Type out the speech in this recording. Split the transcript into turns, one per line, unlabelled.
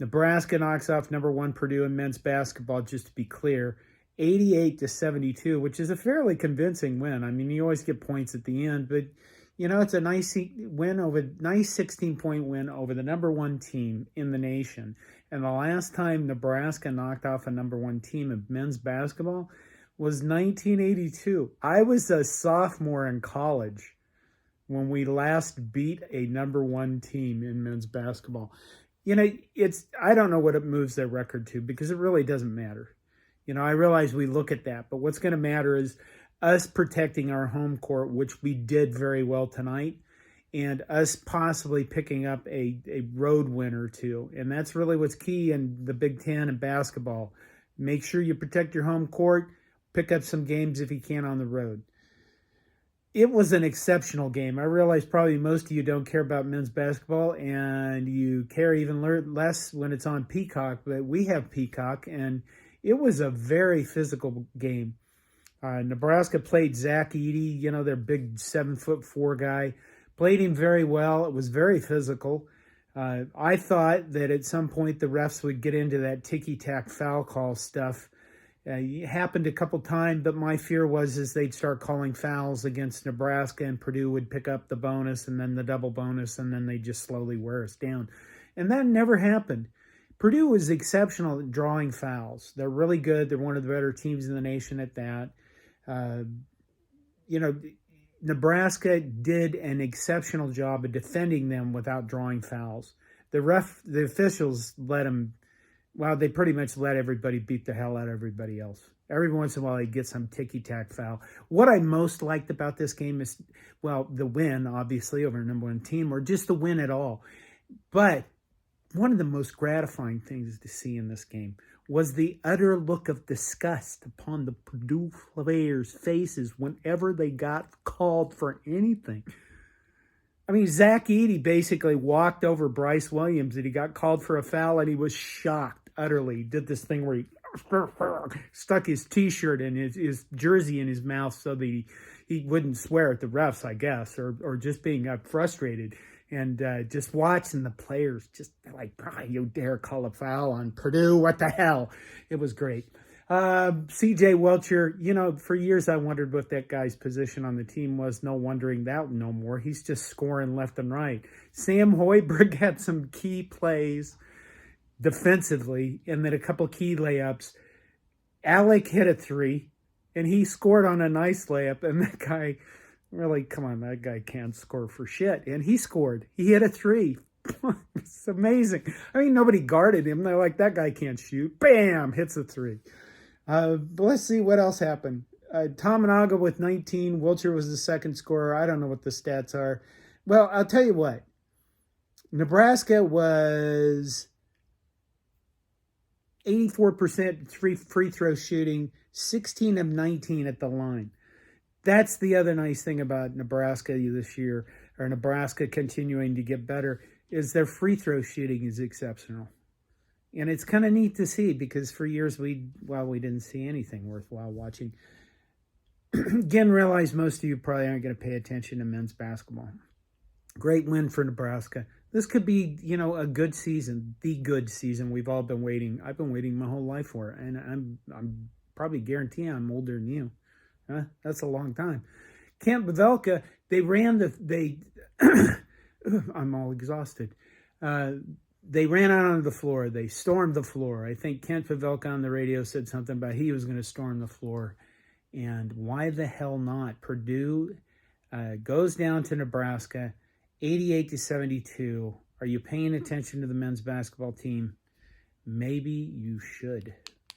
Nebraska knocks off number 1 Purdue in men's basketball, just to be clear, 88-72, which is a fairly convincing win. I mean, you always get points at the end, but it's a nice 16-point win over the number 1 team in the nation. And the last time Nebraska knocked off a number 1 team of men's basketball was 1982. I was a sophomore in college when we last beat a number 1 team in men's basketball. I don't know what it moves their record to, because it really doesn't matter. I realize we look at that, but what's going to matter is us protecting our home court, which we did very well tonight, and us possibly picking up a road win or two. And that's really what's key in the Big Ten and basketball. Make sure you protect your home court, pick up some games if you can on the road. It was an exceptional game. I realize probably most of you don't care about men's basketball, and you care even less when it's on Peacock, but we have Peacock, and it was a very physical game. Nebraska played Zach Edey, their big 7'4" guy, played him very well. It was very physical. I thought that at some point the refs would get into that ticky-tack foul call stuff. It happened a couple times, but my fear was they'd start calling fouls against Nebraska, and Purdue would pick up the bonus and then the double bonus, and then they just slowly wear us down. And that never happened. Purdue was exceptional at drawing fouls. They're really good. They're one of the better teams in the nation at that. Nebraska did an exceptional job of defending them without drawing fouls. The officials let them. Well, they pretty much let everybody beat the hell out of everybody else. Every once in a while, they get some ticky-tack foul. What I most liked about this game is, the win, obviously, over a number 1 team, or just the win at all. But one of the most gratifying things to see in this game was the utter look of disgust upon the Purdue players' faces whenever they got called for anything. I mean, Zach Edey basically walked over Bryce Williams and he got called for a foul, and he was shocked utterly. He did this thing where he stuck his T-shirt and his jersey in his mouth so that he wouldn't swear at the refs, I guess, or just being frustrated. And just watching the players just like, you dare call a foul on Purdue? What the hell? It was great. CJ Wilcher, for years I wondered what that guy's position on the team was. No wondering that no more. He's just scoring left and right. Sam Hoiberg had some key plays defensively, and then a couple key layups. Allick hit a 3, and he scored on a nice layup, and that guy, really, come on, that guy can't score for shit. And he scored. He hit a 3. It's amazing. I mean, nobody guarded him. They're like, that guy can't shoot. Bam! Hits a 3. But let's see what else happened. Tominaga with 19. Wilcher was the second scorer. I don't know what the stats are. Well, I'll tell you what. Nebraska was 84% free throw shooting, 16 of 19 at the line. That's the other nice thing about Nebraska this year, or Nebraska continuing to get better, is their free throw shooting is exceptional. And it's kind of neat to see, because for years we didn't see anything worthwhile watching. Again, realize most of you probably aren't going to pay attention to men's basketball. Great win for Nebraska. This could be, a good season, the good season we've all been waiting. I've been waiting my whole life for it, and I'm probably guarantee I'm older than you. That's a long time. Camp Pavelka, I'm all exhausted. They ran out onto the floor. They stormed the floor. I think Kent Pavelka on the radio said something about he was going to storm the floor. And why the hell not? Purdue goes down to Nebraska, 88-72. Are you paying attention to the men's basketball team? Maybe you should.